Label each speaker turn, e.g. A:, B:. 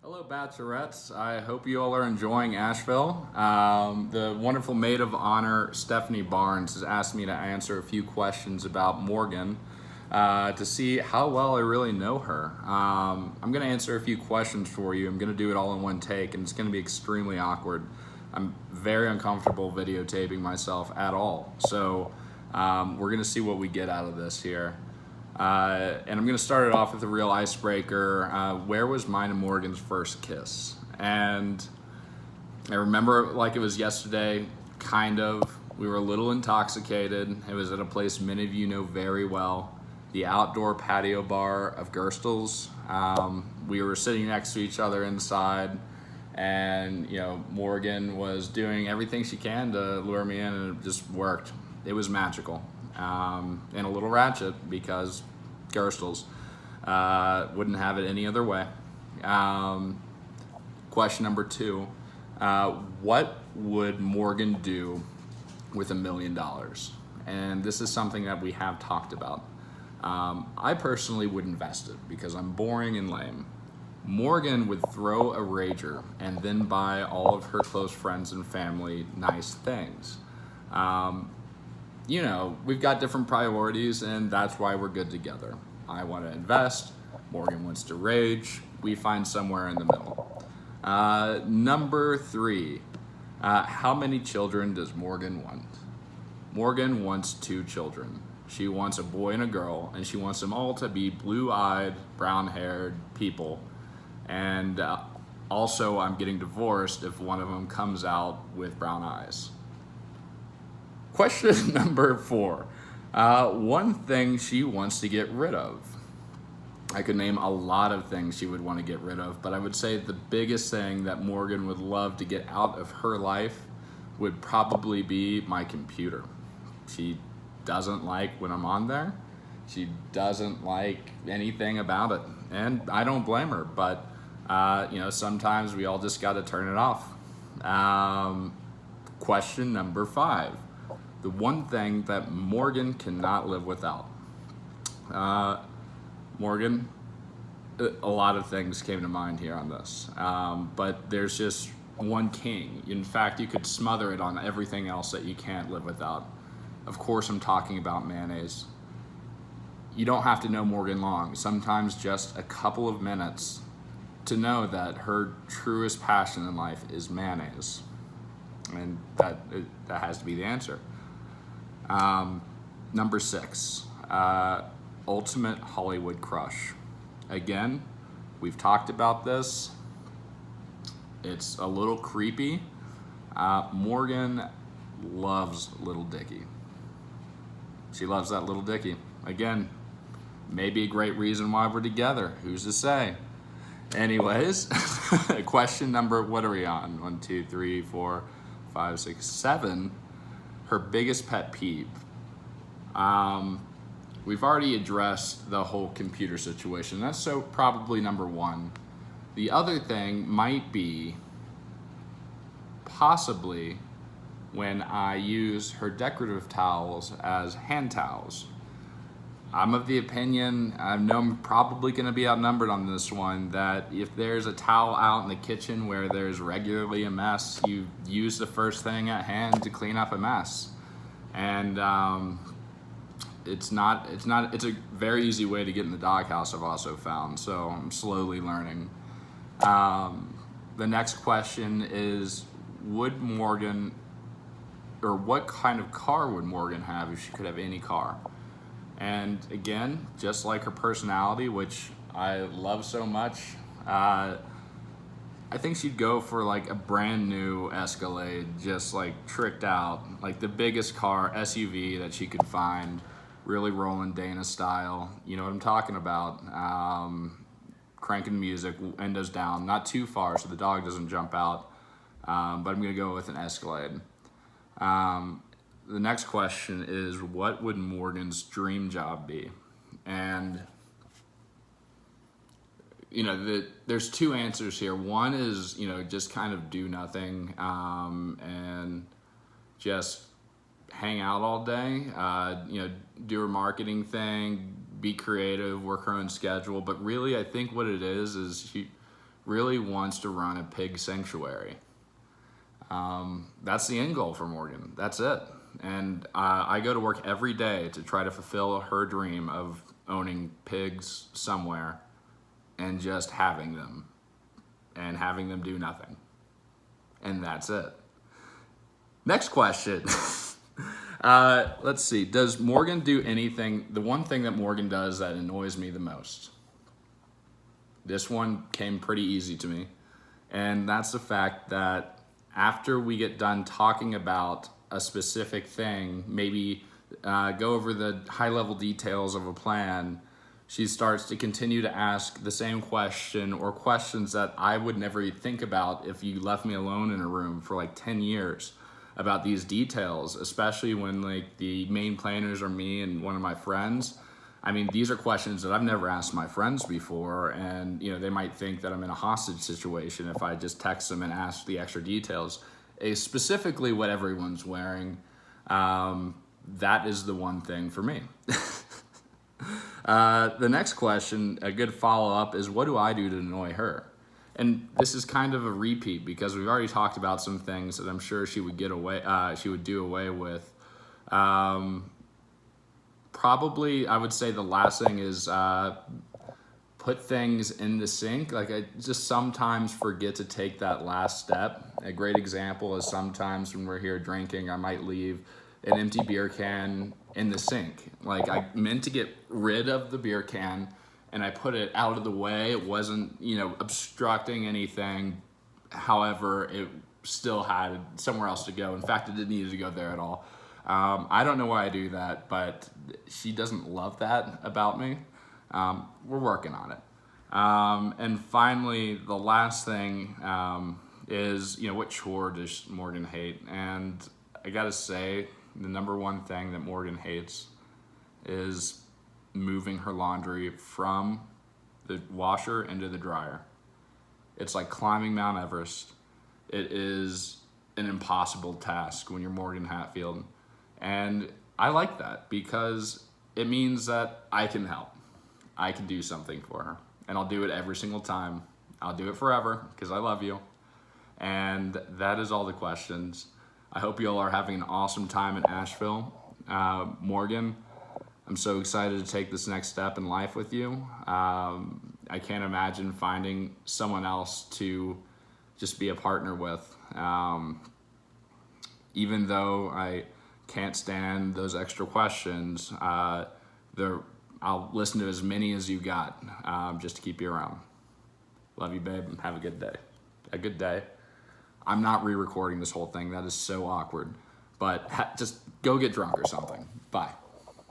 A: Hello, Bachelorettes. I hope you all are enjoying Asheville. The wonderful maid of honor, Stephanie Barnes, has asked me to answer a few questions about Morgan to see how well I really know her. I'm going to answer a few questions for you. I'm going to do it all in one take, and it's going to be extremely awkward. I'm very uncomfortable videotaping myself at all. So we're going to see what we get out of this here. And I'm going to start it off with a real icebreaker. Where was mine and Morgan's first kiss? And I remember it like it was yesterday, kind of. We were a little intoxicated. It was at a place many of you know very well, the outdoor patio bar of Gerstl's. We were sitting next to each other inside, and Morgan was doing everything she can to lure me in, and it just worked. It was magical. And a little ratchet because Gerstl's wouldn't have it any other way. Question number 2, what would Morgan do with $1 million? And this is something that we have talked about. I personally would invest it because I'm boring and lame. Morgan would throw a rager and then buy all of her close friends and family nice things. We've got different priorities, and that's why we're good together. I want to invest. Morgan wants to rage. We find somewhere in the middle. Number 3, how many children does Morgan want? Morgan wants 2 children. She wants a boy and a girl, and she wants them all to be blue-eyed, brown-haired people. And also, I'm getting divorced if one of them comes out with brown eyes. Question number 4. One thing she wants to get rid of. I could name a lot of things she would want to get rid of, but I would say the biggest thing that Morgan would love to get out of her life would probably be my computer. She doesn't like when I'm on there. She doesn't like anything about it, and I don't blame her, but sometimes we all just got to turn it off. Question number 5. The one thing that Morgan cannot live without. Morgan, a lot of things came to mind here on this, but there's just one king. In fact, you could smother it on everything else that you can't live without. Of course, I'm talking about mayonnaise. You don't have to know Morgan long, sometimes just a couple of minutes to know that her truest passion in life is mayonnaise. And that has to be the answer. Number 6, ultimate Hollywood crush. Again, we've talked about this. It's a little creepy. Morgan loves Little Dicky. She loves that Little Dicky. Again, maybe a great reason why we're together. Who's to say? Anyways, question number, what are we on? 1, 2, 3, 4, 5, 6, 7. Her biggest pet peeve. We've already addressed the whole computer situation. That's so probably number 1. The other thing might be possibly when I use her decorative towels as hand towels. I'm of the opinion, I know I'm probably going to be outnumbered on this one, that if there's a towel out in the kitchen where there's regularly a mess, you use the first thing at hand to clean up a mess. And it's a very easy way to get in the doghouse, I've also found, so I'm slowly learning. The next question is, what kind of car would Morgan have if she could have any car? And again, just like her personality, which I love so much, I think she'd go for like a brand new Escalade, just like tricked out, like the biggest car, SUV that she could find, really rolling Dana style. You know what I'm talking about. Cranking music, windows down, not too far so the dog doesn't jump out, but I'm gonna go with an Escalade. The next question is, what would Morgan's dream job be? And there's 2 answers here. One is just kind of do nothing and just hang out all day. Do her marketing thing, be creative, work her own schedule. But really, I think what it is she really wants to run a pig sanctuary. That's the end goal for Morgan. That's it. And I go to work every day to try to fulfill her dream of owning pigs somewhere and just having them and having them do nothing. And that's it. Next question. Let's see. Does Morgan do anything? The one thing that Morgan does that annoys me the most. This one came pretty easy to me. And that's the fact that after we get done talking about a specific thing, maybe go over the high level details of a plan, she starts to continue to ask the same question or questions that I would never think about if you left me alone in a room for like 10 years about these details, especially when like the main planners are me and one of my friends. I mean, these are questions that I've never asked my friends before, and they might think that I'm in a hostage situation if I just text them and ask the extra details. Specifically what everyone's wearing, that is the one thing for me. The next question, a good follow-up, is what do I do to annoy her? And this is kind of a repeat because we've already talked about some things that I'm sure she would do away with. Probably, I would say the last thing is put things in the sink. Like I just sometimes forget to take that last step. A great example is sometimes when we're here drinking, I might leave an empty beer can in the sink. Like I meant to get rid of the beer can and I put it out of the way. It wasn't, obstructing anything. However, it still had somewhere else to go. In fact, it didn't need to go there at all. I don't know why I do that, but she doesn't love that about me. We're working on it. And finally, the last thing is, what chore does Morgan hate? And I gotta say, the number one thing that Morgan hates is moving her laundry from the washer into the dryer. It's like climbing Mount Everest. It is an impossible task when you're Morgan Hatfield. And I like that because it means that I can help. I can do something for her. And I'll do it every single time. I'll do it forever because I love you. And that is all the questions. I hope you all are having an awesome time in Asheville. Morgan, I'm so excited to take this next step in life with you. I can't imagine finding someone else to just be a partner with. Even though I can't stand those extra questions, I'll listen to as many as you got, just to keep you around. Love you, babe. Have a good day. A good day. I'm not re-recording this whole thing. That is so awkward. But just go get drunk or something. Bye.